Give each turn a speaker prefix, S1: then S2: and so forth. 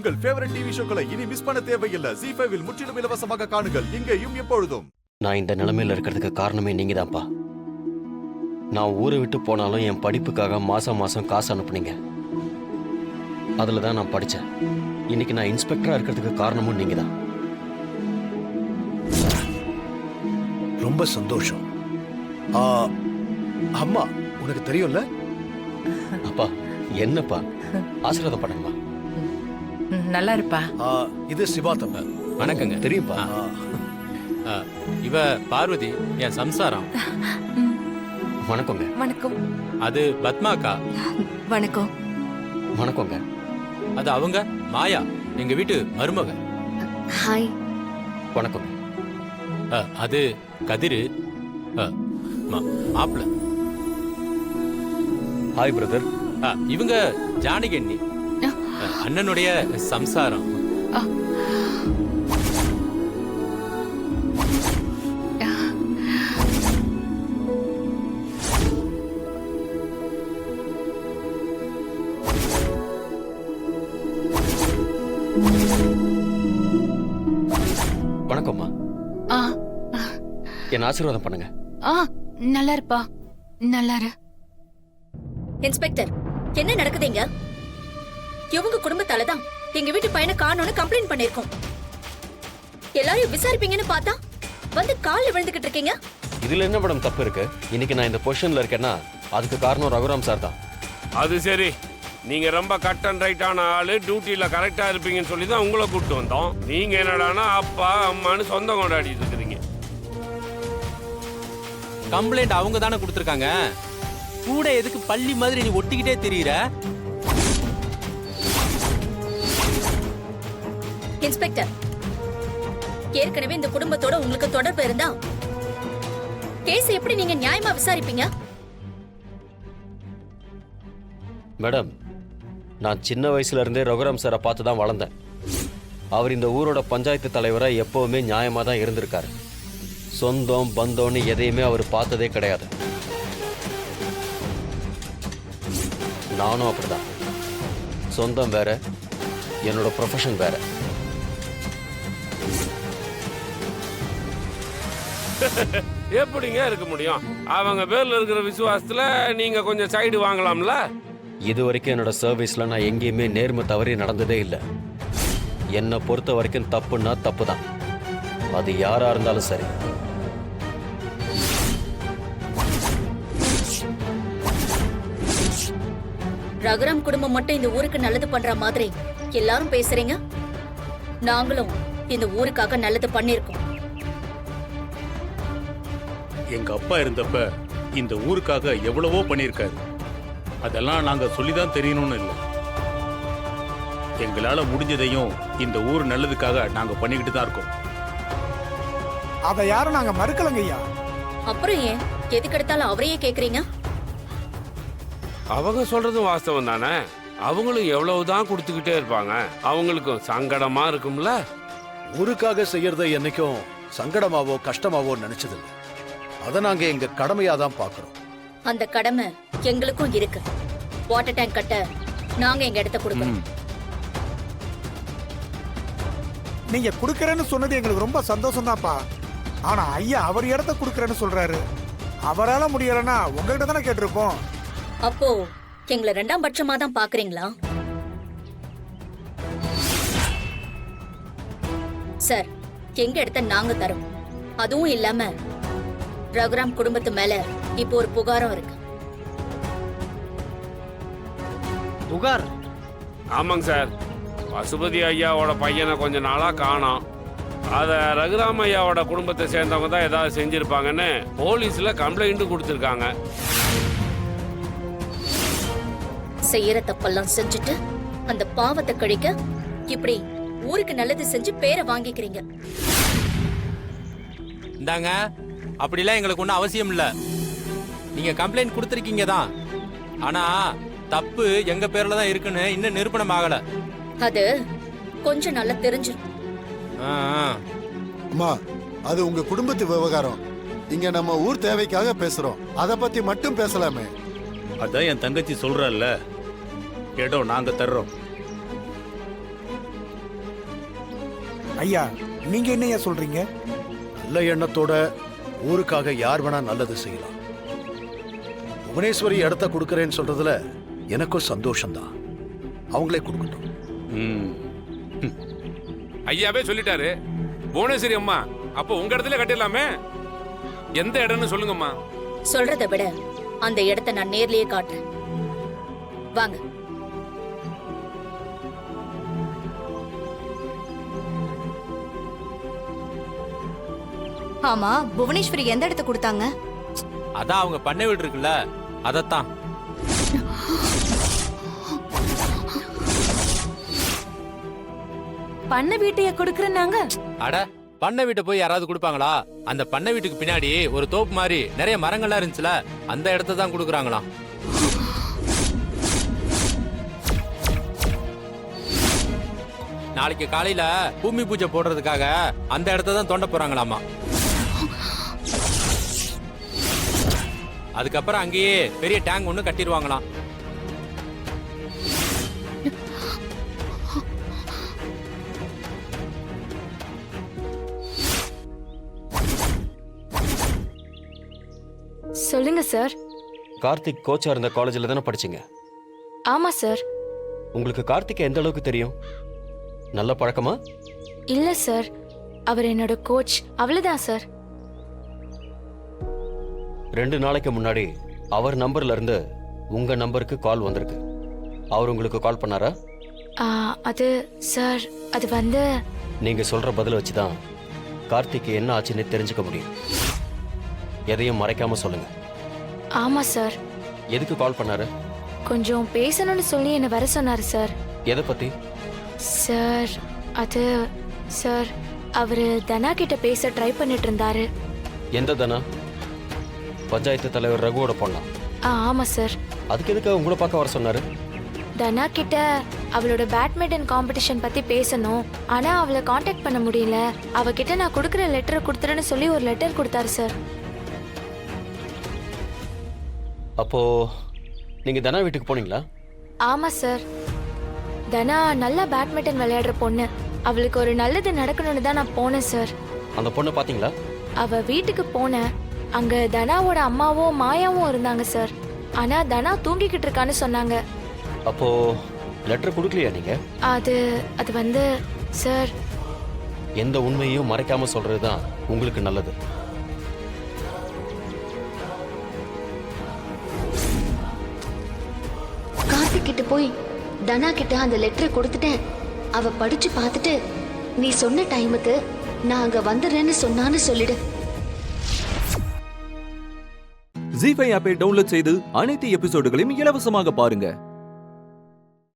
S1: உங்கள் favourite TV ஷோக்களை இனி miss பண்ண தேவையில்லை. ZEE5 இல் முற்றிலும் இலவசமாக காணுங்கள், இங்கேயும் எப்பொழுதும்.
S2: நான் இந்த நிலைமையில இருக்கிறதுக்கு காரணமே நீங்க தான்ப்பா. நான் ஊரை விட்டு போனாலும் என் படிப்புக்காக மாசம் மாசம் காசு அனுப்புனீங்க. அதுல தான் நான் படித்தேன். இன்னைக்கு நான் இன்ஸ்பெக்டரா இருக்கிறதுக்கு காரணமும் நீங்க தான்.
S3: ரொம்ப சந்தோஷம். அம்மா உனக்கு தெரியும்ல?
S2: அப்பா என்னப்பா ஆசீர்வாதம் பண்ணுங்கம்மா.
S4: நல்லா இருப்பா.
S3: இது சிவா தம்பி.
S5: வணக்கங்க.
S2: தெரியும்பா.
S5: இவ பார்வதி என் சம்சாரம்.
S2: வணக்கங்க.
S6: வணக்கம்.
S5: அது பத்மாக்கா.
S6: வணக்கம்.
S2: வணக்கங்க.
S5: அது அவங்க மாயா, எங்க வீட்டு மருமக.
S6: ஹாய்.
S2: வணக்கங்க.
S5: அது கதிரு மாப்பிள்ள.
S2: Hi brother.
S5: இவங்க ஜானகி அண்ணனுடைய சம்சாரம்.
S2: வணக்கம்மா. என்ன ஆசீர்வாதம் பண்ணுங்க.
S6: நல்லா இருப்பா. நல்லா இரு.
S7: இன்ஸ்பெக்டர், என்ன நடக்குதுங்க? இவங்க குடும்பத்தால தான் எங்க வீட்டு பையனை காணோம்னு கம்ப்ளைண்ட் பண்ணிருக்கோம். எல்லாரையும் விசாரிப்பீங்கன்னு பார்த்தா வந்து கால்ல விழுந்துகிட்டு இருக்கீங்க.
S2: இதுல என்ன மேடம் தப்பு இருக்கு? இன்னைக்கு நான் இந்த பொசிஷன்ல இருக்கேன்னா அதுக்கு காரணம் ரகுராம் சார் தான்.
S8: அது சரி, நீங்க ரொம்ப கட் அண்ட் ரைட்டான ஆளு, டியூட்டியில கரெக்டா இருப்பீங்கன்னு சொல்லி தான் உங்களை கூப்பிட்டு வந்தோம். நீங்க என்னடானா அப்பா அம்மான்னு சொந்தம் கொண்டாடிட்டு இருக்கிறீங்க.
S5: கம்ப்ளைண்ட் அவங்க தானே கொடுத்துருக்காங்க. கூட எதுக்கு பள்ளி மாதிரி நீ ஒட்டிக்கிட்டே தெரியுற?
S7: இன்ஸ்பெக்டர், ஏற்கனவே இந்த குடும்பத்தோட உங்களுக்கு தொடர்பு இருந்தா கேஸ் எப்படி நீங்க நியாயமா விசாரிப்பீங்க?
S2: மேடம், நான் சின்ன வயசுல இருந்தே ரகுராம் சாரை பார்த்து தான் வளர்ந்தேன். அவர் இந்த ஊரோட பஞ்சாயத்து தலைவராக எப்பவுமே நியாயமாக தான் இருந்திருக்காரு. சொந்தம் பந்தம்னு எதையுமே அவர் பார்த்ததே கிடையாது. நானும் அப்படிதான். சொந்தம் வேற, என்னோட ப்ரொஃபஷன் வேற.
S8: எப்படிங்க இருக்க முடியும்? அவங்க பேர்ல இருக்கிற விசுவாசத்துல நீங்க கொஞ்சம் சைடு வாங்கலாம்ல.
S2: இது வரைக்கும் என்னோட சர்வீஸ்ல நான் எங்கேயுமே நேர்மை தவறி நடந்ததே இல்லை. என்னை பொறுத்த வரைக்கும் தப்புன்னா தப்பு தான், அது யாரா இருந்தாலும் சரி.
S7: ரகுராம் குடும்பம் மட்டும் இந்த ஊருக்கு நல்லது பண்ற மாதிரி எல்லாரும் பேசுறீங்க. நாங்களும் இந்த ஊருக்காக நல்லது பண்ணிருக்கோம்.
S9: எங்க அப்பா இருந்தப்ப இந்த ஊருக்காக எவ்வளவோ பண்ணியிருக்காரு. அதெல்லாம் நாங்க சொல்லிதான் தெரியணும்னு இல்லை. எங்களால முடிஞ்சதையும் இந்த ஊர் நல்லதுக்காக நாங்க பண்ணிக்கிட்டு தான் இருக்கோம்.
S10: அதை யாரும் நாங்க மறுக்கலங்க ஐயா.
S7: அப்புறம் ஏன் எதுக்கு எடுத்தாலும் அவரையே கேக்குறீங்க?
S8: அவங்க சொல்றதும் வாஸ்தவம் தானே. அவங்களும் எவ்வளவுதான் கொடுத்துக்கிட்டே இருப்பாங்க. அவங்களுக்கும் சங்கடமா இருக்கும்ல.
S3: ஊருக்காக செய்யறதை என்னைக்கும் சங்கடமாவோ கஷ்டமாவோ நினைச்சதில்லை. அதை நாங்க எங்க கடமையா தான் பாக்குறோம்.
S7: அந்த கடமை எங்களுக்கும் இருக்கு. வாட்டர் டேங்க் கட்ட நாங்க எங்க இடத்த கொடுக்கணும்.
S10: நீங்க குடுக்கறேன்னு சொன்னது எங்களுக்கு ரொம்ப சந்தோஷம் தான்ப்பா. ஆனா ஐயா அவர் இடத்த குடுக்கறேன்னு சொல்றாரு. அவரால முடியலன்னா உங்ககிட்ட தானே கேட்டிருப்போம்.
S7: அப்போ எங்களை ரெண்டாம் பட்சமா தான் பாக்குறீங்களா? சார், எங்க இடத்த நாங்க தரோம். அதுவும் இல்லாம ரகுராம் குடும்பத்து மேல இப்போ ஒரு புகாரம் இருக்கு.
S2: புகார்?
S8: ஆமாங்க சார். பசுபதி ஐயாவோட பையனை கொஞ்ச நாளா காணோம். அத ரகுராம் ஐயாவோட குடும்பத்தை சேர்ந்தவங்க தான் ஏதாவது செஞ்சிருப்பாங்கன்னு போலீஸ்ல கம்ப்ளைண்ட் கொடுத்திருக்காங்க.
S7: செய்யற தப்பெல்லாம் செஞ்சுட்டு அந்த பாவத்தை கழிக்க இப்படி ஊருக்கு நல்லது செஞ்சு பேரை வாங்கிக்கிறீங்க.
S5: இந்தாங்க, அப்படிலாம் எங்களுக்கு ஒன்றும் அவசியம் இல்லை. நீங்க கம்ப்ளைண்ட் கொடுத்துருக்கீங்க தான், ஆனா தப்பு எங்க பேர்ல தான் இருக்குன்னு இன்னும் நிரூபணம் ஆகல.
S7: அது கொஞ்சம் நல்லா தெரிஞ்சிடும்.
S11: அம்மா, அது உங்க குடும்பத்து விவகாரம். இங்க நம்ம ஊர் தேவைக்காக பேசுறோம். அத பத்தி மட்டும் பேசலாமே.
S9: அதான் என் தங்கச்சி சொல்றல்ல, இடம் நாங்க தர்றோம்.
S10: ஐயா நீங்க என்னையா சொல்றீங்க?
S3: நல்ல எண்ணத்தோட ஊருக்காக யார் வேணா நல்லது செய்யலாம். புவனேஸ்வரி இடத்த கொடுக்கறேன்னு சொல்றதுல எனக்கும் சந்தோஷம்தான். அவங்களே கொடுக்கட்டும்.
S8: ஐயாவே சொல்லிட்டாரு. புவனேஸ்வரி அம்மா அப்போ உங்க இடத்துல கட்டிடலாமே. எந்த இடம்னு சொல்லுங்கம்மா.
S7: சொல்றதை விட அந்த இடத்தை நான் நேர்லயே காட்டுறேன். வாங்க.
S6: ஆமா, புவனேஸ்வரி எந்த இடத்த கொடுத்தாங்க?
S5: அதான் அவங்க பண்ணை வீடு இருக்குல்ல, அதத்தான்.
S4: பண்ண வீட்டைய கொடுக்கறனாங்க.
S5: அட, பண்ணை வீட்டை போய் யாராவது கொடுப்பாங்களா? அந்த பண்ணை வீட்டுக்கு பின்னாடி ஒரு தோப்பு மாதிரி நிறைய மரங்கள்லாம் இருந்துச்சுல, அந்த இடத்த தான் கொடுக்குறாங்களாம். நாளைக்கு காலையில பூமி பூஜை போடுறதுக்காக அந்த இடத்த தான் தோண்ட போறாங்களாமா. அதுக்கப்புறம் அங்கேயே பெரிய டேங்க் ஒண்ணு கட்டிடுவாங்களாம்.
S6: சொல்லுங்க சார்.
S2: கார்த்திக் கோச்சா இருந்த காலேஜில் தானே படிச்சீங்க?
S6: ஆமா சார்.
S2: உங்களுக்கு கார்த்திக் எந்த அளவுக்கு தெரியும்? நல்ல பழக்கமா?
S6: இல்ல சார், அவர் என்னோட கோச், அவ்வளவுதான் சார்.
S2: 2 நாளைக்கு முன்னாடி அவர் நம்பர்ல இருந்து உங்க நம்பருக்கு கால் வந்திருக்கு. அவர் உங்களுக்கு கால் பண்ணாரா?
S6: அது சார், அது வந்து
S2: நீங்க சொல்ற பதில வச்சுதான் கார்த்திக் என்ன ஆச்சுன்னு தெரிஞ்சுக்க முடியும். எதையும் மறைக்காம சொல்லுங்க.
S6: ஆமா சார்.
S2: எதுக்கு கால் பண்ணாரு?
S6: கொஞ்சம் பேசணும்னு சொல்லி என்ன வர சொன்னாரு சார்.
S2: எதை பத்தி?
S6: சார், அது சார், அவரு தனா கிட்ட பேச ட்ரை பண்ணிட்டு இருந்தாரு.
S2: எந்த தனா? பஞ்சாயத்து தலைவர் ரகுவோட பொண்ணா?
S6: ஆமா சார்.
S2: அதுக்கு எதுக்கு உங்களை பார்க்க வர சொன்னாரு?
S6: தனா கிட்ட அவளோட பேட்மிண்டன் காம்படிஷன் பத்தி பேசணும், ஆனா அவளை காண்டாக்ட் பண்ண முடியல. அவகிட்ட நான் கொடுக்குற லெட்டரை கொடுத்துறேன்னு சொல்லி ஒரு லெட்டர் கொடுத்தாரு சார்.
S2: அப்போ நீங்க தனா வீட்டுக்கு போனீங்களா?
S6: ஆமா சார். தனா நல்லா பேட்மிண்டன் விளையாடுற பொண்ணு. அவளுக்கு ஒரு நல்லது நடக்கணும்னு தான் நான் போனேன் சார்.
S2: அந்த பொண்ணை பாத்தீங்களா?
S6: அவ வீட்டுக்கு போனேன். அங்க தனாவோட அம்மாவும் மாயாவும் இருந்தாங்க சார். ஆனா தனா தூங்கிக்கிட்டு இருக்கான்னு சொன்னாங்க.
S2: அப்போ லெட்டர் கொடுக்கலையா நீங்க?
S6: அது வந்து சார்,
S2: எந்த உண்மையும் மறைக்காம சொல்றதுதான் உங்களுக்கு நல்லது.
S12: கார்த்திக் கிட்ட போய் தனா கிட்ட அந்த லெட்டரை கொடுத்துட்டேன். அவ படிச்சு பார்த்துட்டு நீ சொன்ன டைமுக்கு நான் அங்க வந்துடுறேன்னு சொன்னான்னு சொல்லிடு.
S13: ஜீ5 ஆப்பை டவுன்லோட் செய்து அனைத்து எபிசோடுகளையும் இலவசமாக பாருங்க.